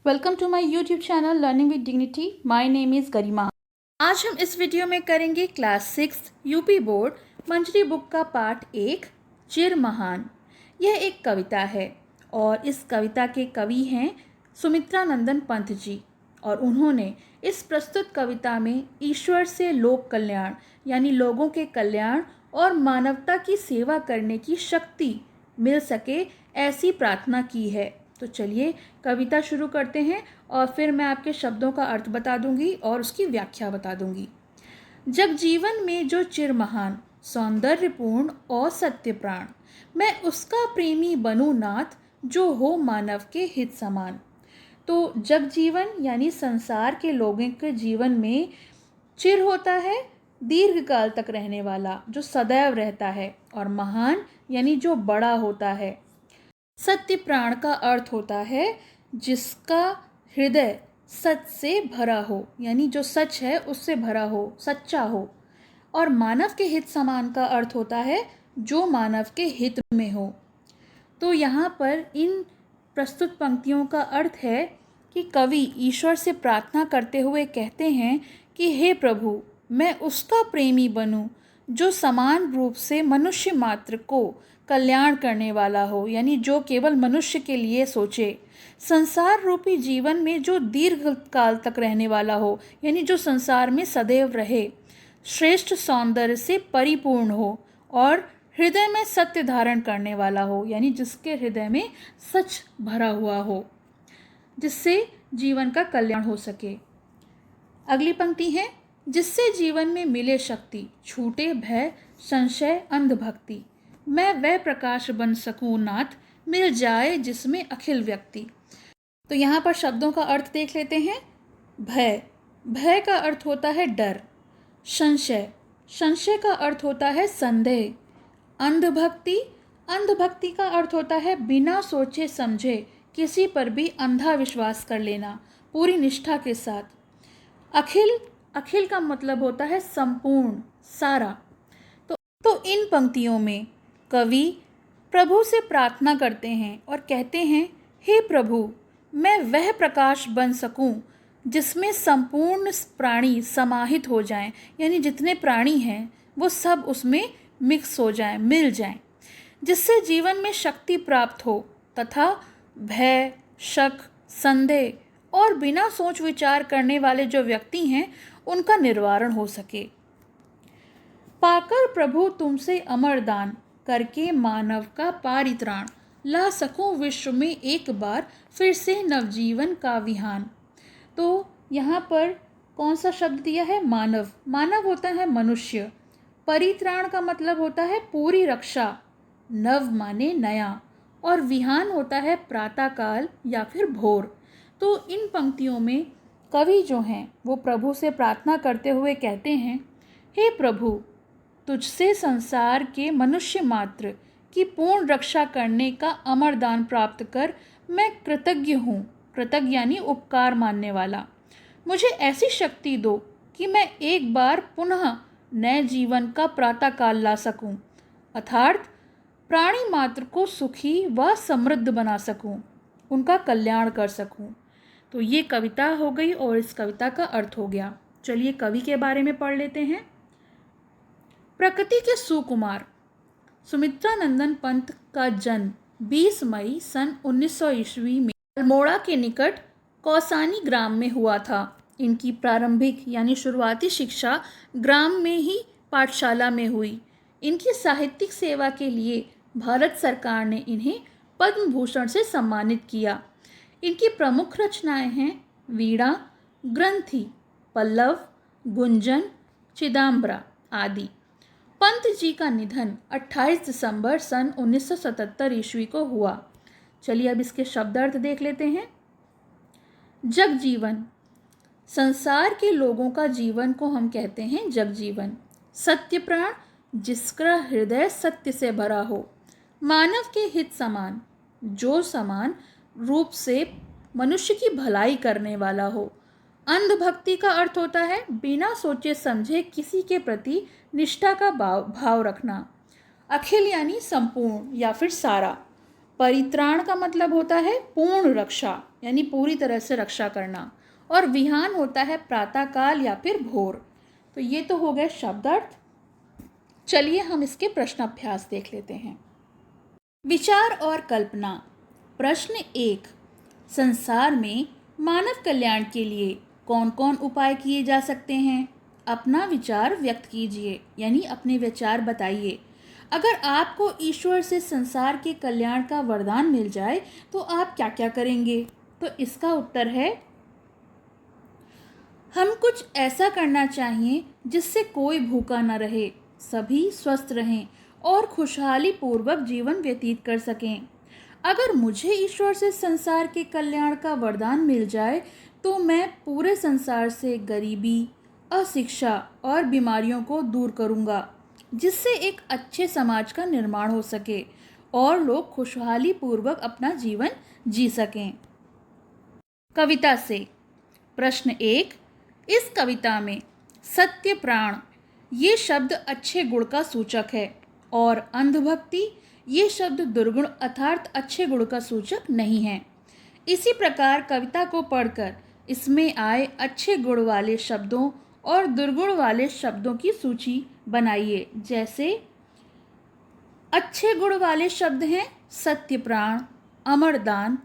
Welcome to my YouTube channel learning with dignity. My name is Garima. आज हम इस video में करेंगे class 6 UP board Manjari book का पार्ट 1 चिर महान। यह एक कविता है और इस कविता के कवि हैं सुमित्रा नंदन पंत जी, और उन्होंने इस प्रस्तुत कविता में ईश्वर से लोक कल्याण यानी लोगों के कल्याण और मानवता की सेवा करने की शक्ति मिल सके ऐसी प्रार्थना की है। तो चलिए कविता शुरू करते हैं और फिर मैं आपके शब्दों का अर्थ बता दूंगी और उसकी व्याख्या बता दूंगी। जग जीवन में जो चिर महान सौंदर्यपूर्ण और सत्य प्राण, मैं उसका प्रेमी बनूं नाथ जो हो मानव के हित समान। तो जग जीवन यानी संसार के लोगों के जीवन में चिर होता है दीर्घ काल तक रहने वाला जो सदैव रहता है, और महान यानी जो बड़ा होता है। सत्य प्राण का अर्थ होता है जिसका हृदय सच से भरा हो, यानी जो सच है उससे भरा हो, सच्चा हो। और मानव के हित समान का अर्थ होता है जो मानव के हित में हो। तो यहाँ पर इन प्रस्तुत पंक्तियों का अर्थ है कि कवि ईश्वर से प्रार्थना करते हुए कहते हैं कि हे प्रभु, मैं उसका प्रेमी बनूं जो समान रूप से मनुष्य मात्र को कल्याण करने वाला हो, यानी जो केवल मनुष्य के लिए सोचे। संसार रूपी जीवन में जो दीर्घ काल तक रहने वाला हो, यानी जो संसार में सदैव रहे। श्रेष्ठ सौंदर्य से परिपूर्ण हो और हृदय में सत्य धारण करने वाला हो, यानी जिसके हृदय में सच भरा हुआ हो, जिससे जीवन का कल्याण हो सके। अगली पंक्ति है, जिससे जीवन में मिले शक्ति, छूटे भय संशय अंधभक्ति, मैं वह प्रकाश बन सकूं नाथ मिल जाए जिसमें अखिल व्यक्ति। तो यहाँ पर शब्दों का अर्थ देख लेते हैं। भय, भय का अर्थ होता है डर। संशय, संशय का अर्थ होता है संदेह। अंधभक्ति, अंधभक्ति का अर्थ होता है बिना सोचे समझे किसी पर भी अंधा विश्वास कर लेना पूरी निष्ठा के साथ। अखिल, अखिल का मतलब होता है संपूर्ण, सारा। तो इन पंक्तियों में कवि प्रभु से प्रार्थना करते हैं और कहते हैं, हे प्रभु, मैं वह प्रकाश बन सकूं जिसमें संपूर्ण प्राणी समाहित हो जाएं, यानी जितने प्राणी हैं वो सब उसमें मिक्स हो जाएं, मिल जाएं, जिससे जीवन में शक्ति प्राप्त हो तथा भय शक संदेह और बिना सोच विचार करने वाले जो व्यक्ति हैं उनका निवारण हो सके। पाकर प्रभु तुमसे अमर दान करके मानव का पारित्राण, ला सकूं विश्व में एक बार फिर से नवजीवन का विहान। तो यहाँ पर कौन सा शब्द दिया है? मानव। मानव होता है मनुष्य। परित्राण का मतलब होता है पूरी रक्षा, नव माने नया, और विहान होता है प्रातःकाल या फिर भोर। तो इन पंक्तियों में कवि जो हैं वो प्रभु से प्रार्थना करते हुए कहते हैं, हे प्रभु, तुझसे संसार के मनुष्य मात्र की पूर्ण रक्षा करने का अमर दान प्राप्त कर मैं कृतज्ञ हूँ। कृतज्ञ यानी उपकार मानने वाला। मुझे ऐसी शक्ति दो कि मैं एक बार पुनः नए जीवन का प्रातःकाल ला सकूं, अर्थात प्राणी मात्र को सुखी व समृद्ध बना सकूं, उनका कल्याण कर सकूं। तो ये कविता हो गई और इस कविता का अर्थ हो गया। चलिए कवि के बारे में पढ़ लेते हैं। प्रकृति के सुकुमार सुमित्रा नंदन पंत का जन्म 20 मई सन 1900 ईस्वी में अल्मोड़ा के निकट कौसानी ग्राम में हुआ था। इनकी प्रारंभिक यानी शुरुआती शिक्षा ग्राम में ही पाठशाला में हुई। इनकी साहित्यिक सेवा के लिए भारत सरकार ने इन्हें पद्म भूषण से सम्मानित किया। इनकी प्रमुख रचनाएं हैं वीणा, ग्रंथि, पल्लव, गुंजन, चिदाम्बरा आदि। पंत जी का निधन 28 दिसंबर सन 1977 ईस्वी को हुआ। चलिए अब इसके शब्दार्थ देख लेते हैं। जग जीवन, संसार के लोगों का जीवन को हम कहते हैं जग जीवन। सत्य प्राण, जिसका हृदय सत्य से भरा हो। मानव के हित समान, जो समान रूप से मनुष्य की भलाई करने वाला हो। अंधभक्ति का अर्थ होता है बिना सोचे समझे किसी के प्रति निष्ठा का भाव रखना। अखिल यानी संपूर्ण या फिर सारा। परित्राण का मतलब होता है पूर्ण रक्षा। यानी पूरी तरह से रक्षा करना, और विहान होता है प्रातःकाल या फिर भोर। तो ये तो हो गए शब्दार्थ। चलिए हम इसके प्रश्नाभ्यास देख लेते हैं। विचार और कल्पना। प्रश्न 1, संसार में मानव कल्याण के लिए कौन कौन उपाय किए जा सकते हैं? अपना विचार व्यक्त कीजिए, यानी अपने विचार बताइए। अगर आपको ईश्वर से संसार के कल्याण का वरदान मिल जाए तो आप क्या क्या करेंगे? तो इसका उत्तर है, हम कुछ ऐसा करना चाहिए जिससे कोई भूखा न रहे, सभी स्वस्थ रहें और खुशहाली पूर्वक जीवन व्यतीत कर सकें। अगर मुझे ईश्वर से संसार के कल्याण का वरदान मिल जाए तो मैं पूरे संसार से गरीबी, अशिक्षा और बीमारियों को दूर करूंगा, जिससे एक अच्छे समाज का निर्माण हो सके और लोग खुशहाली पूर्वक अपना जीवन जी सकें। कविता से। प्रश्न 1, इस कविता में सत्य प्राण ये शब्द अच्छे गुण का सूचक है और अंधभक्ति ये शब्द दुर्गुण अर्थात अच्छे गुण का सूचक नहीं है। इसी प्रकार कविता को पढ़कर इसमें आए अच्छे गुण वाले शब्दों और दुर्गुण वाले शब्दों की सूची बनाइए। जैसे अच्छे गुण वाले शब्द हैं सत्य प्राण, अमरदान,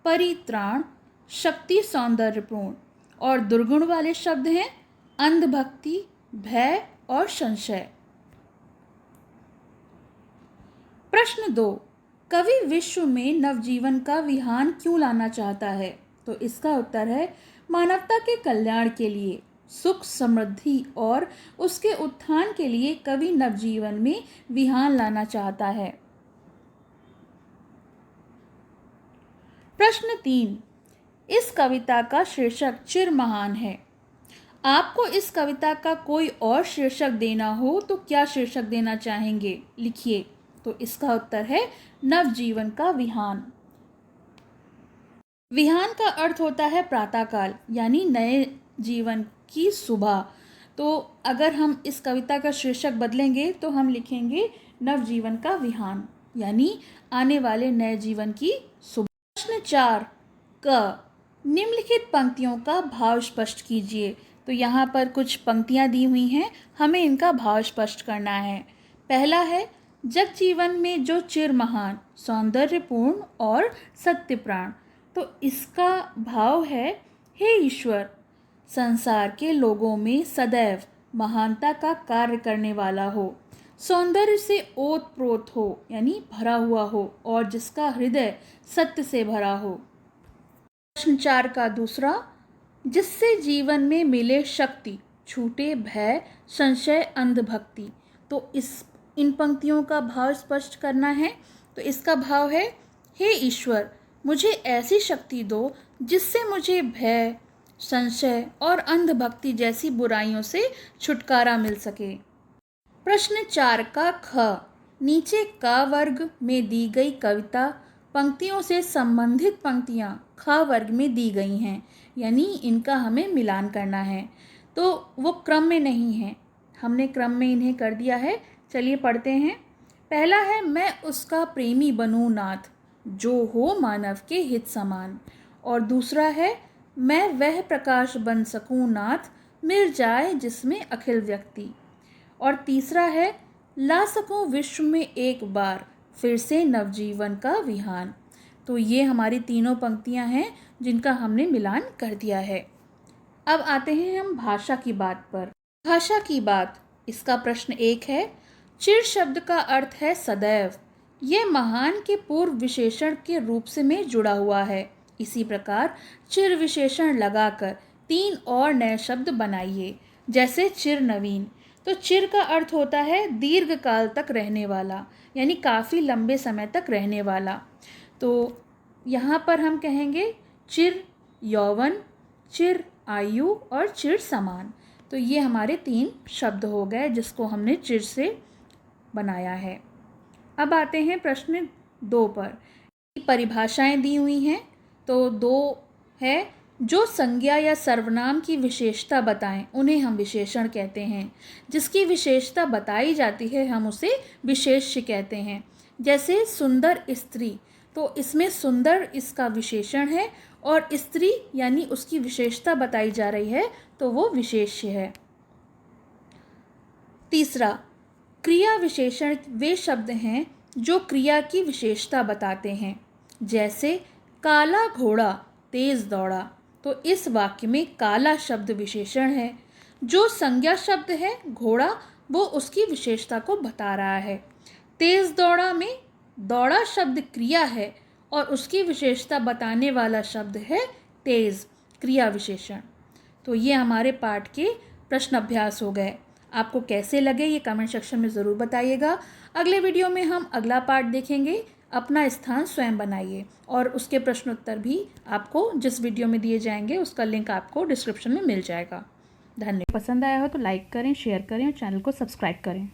परित्राण, शक्ति सौंदर्यपूर्ण, और दुर्गुण वाले शब्द हैं अंधभक्ति, भय और संशय। प्रश्न 2, कवि विश्व में नवजीवन का विहान क्यों लाना चाहता है? तो इसका उत्तर है, मानवता के कल्याण के लिए, सुख समृद्धि और उसके उत्थान के लिए कवि नवजीवन में विहान लाना चाहता है। प्रश्न 3, इस कविता का शीर्षक चिर महान है। आपको इस कविता का कोई और शीर्षक देना हो तो क्या शीर्षक देना चाहेंगे? लिखिए। तो इसका उत्तर है नवजीवन का विहान। विहान का अर्थ होता है प्रातःकाल, यानी नए जीवन की सुबह। तो अगर हम इस कविता का शीर्षक बदलेंगे तो हम लिखेंगे नवजीवन का विहान, यानी आने वाले नए जीवन की सुबह। प्रश्न 4, क, निम्नलिखित पंक्तियों का भाव स्पष्ट कीजिए। तो यहाँ पर कुछ पंक्तियाँ दी हुई हैं, हमें इनका भाव स्पष्ट करना है। पहला है, जग जीवन में जो चिर महान, सौंदर्यपूर्ण और सत्य प्राण। तो इसका भाव है, हे ईश्वर, संसार के लोगों में सदैव महानता का कार्य करने वाला हो, सौंदर्य से ओत प्रोत हो, यानी भरा हुआ हो, और जिसका हृदय सत्य से भरा हो। प्रश्न 4 का दूसरा, जिससे जीवन में मिले शक्ति, छूटे भय, संशय, अंधभक्ति। तो इन पंक्तियों का भाव स्पष्ट करना है। तो इसका भाव है, हे ईश्वर, मुझे ऐसी शक्ति दो जिससे मुझे भय, संशय और अंधभक्ति जैसी बुराइयों से छुटकारा मिल सके। प्रश्न 4 का ख, नीचे क वर्ग में दी गई कविता पंक्तियों से संबंधित पंक्तियाँ ख वर्ग में दी गई हैं, यानी इनका हमें मिलान करना है। तो वो क्रम में नहीं है, हमने क्रम में इन्हें कर दिया है। चलिए पढ़ते हैं। पहला है, मैं उसका प्रेमी बनूं नाथ, जो हो मानव के हित समान। और दूसरा है, मैं वह प्रकाश बन सकूं नाथ, मिल जाए जिसमें अखिल व्यक्ति। और तीसरा है, ला सकूं विश्व में एक बार फिर से नवजीवन का विहान। तो ये हमारी तीनों पंक्तियां हैं जिनका हमने मिलान कर दिया है। अब आते हैं हम भाषा की बात पर। भाषा की बात, इसका प्रश्न 1 है, चिर शब्द का अर्थ है सदैव। ये महान के पूर्व विशेषण के रूप से में जुड़ा हुआ है। इसी प्रकार चिर विशेषण लगाकर 3 और नए शब्द बनाइए। जैसे चिर नवीन। तो चिर का अर्थ होता है दीर्घ काल तक रहने वाला, यानी काफ़ी लंबे समय तक रहने वाला। तो यहाँ पर हम कहेंगे चिर यौवन, चिर आयु और चिर समान। तो ये हमारे 3 शब्द हो गए जिसको हमने चिर से बनाया है। अब आते हैं प्रश्न 2 पर। परिभाषाएं दी हुई हैं। तो 2 है, जो संज्ञा या सर्वनाम की विशेषता बताएं उन्हें हम विशेषण कहते हैं। जिसकी विशेषता बताई जाती है हम उसे विशेष्य कहते हैं। जैसे सुंदर स्त्री, तो इसमें सुंदर इसका विशेषण है और स्त्री यानी उसकी विशेषता बताई जा रही है तो वो विशेष्य है। तीसरा, क्रिया विशेषण वे शब्द हैं जो क्रिया की विशेषता बताते हैं। जैसे काला घोड़ा तेज दौड़ा, तो इस वाक्य में काला शब्द विशेषण है। जो संज्ञा शब्द है घोड़ा, वो उसकी विशेषता को बता रहा है। तेज दौड़ा में दौड़ा शब्द क्रिया है और उसकी विशेषता बताने वाला शब्द है तेज, क्रिया विशेषण। तो ये हमारे पाठ के प्रश्न अभ्यास हो गए। आपको कैसे लगे ये कमेंट सेक्शन में ज़रूर बताइएगा। अगले वीडियो में हम अगला पार्ट देखेंगे, अपना स्थान स्वयं बनाइए, और उसके प्रश्नोत्तर भी आपको जिस वीडियो में दिए जाएंगे उसका लिंक आपको डिस्क्रिप्शन में मिल जाएगा। धन्यवाद। पसंद आया हो तो लाइक करें, शेयर करें और चैनल को सब्सक्राइब करें।